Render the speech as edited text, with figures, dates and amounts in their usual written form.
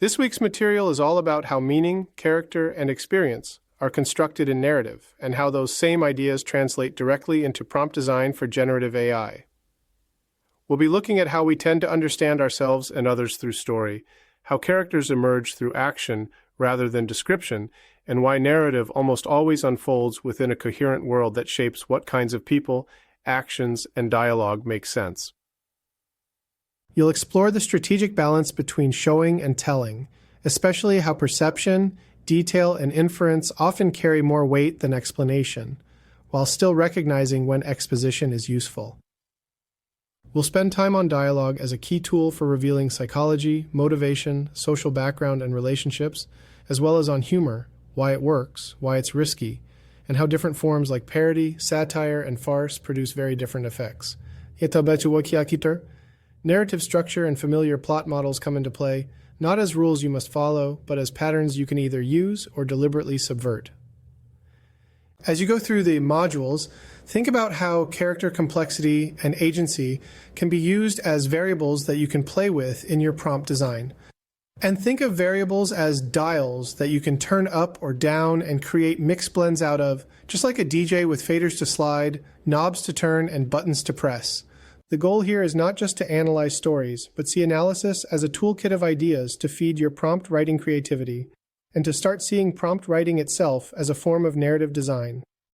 This week's material is all about how meaning, character, and experience are constructed in narrative, and how those same ideas translate directly into prompt design for generative AI. We'll be looking at how we tend to understand ourselves and others through story, how characters emerge through action rather than description, and why narrative almost always unfolds within a coherent world that shapes what kinds of people, actions, and dialogue make sense. You'll explore the strategic balance between showing and telling, especially how perception, detail, and inference often carry more weight than explanation, while still recognizing when exposition is useful. We'll spend time on dialogue as a key tool for revealing psychology, motivation, social background, and relationships, as well as on humor, why it works, why it's risky, and how different forms like parody, satire, and farce produce very different effects. Narrative structure and familiar plot models come into play, not as rules you must follow, but as patterns you can either use or deliberately subvert. As you go through the modules, think about how character complexity and agency can be used as variables that you can play with in your prompt design. And think of variables as dials that you can turn up or down and create mix blends out of, just like a DJ with faders to slide, knobs to turn, and buttons to press. The goal here is not just to analyze stories, but see analysis as a toolkit of ideas to feed your prompt writing creativity, and to start seeing prompt writing itself as a form of narrative design.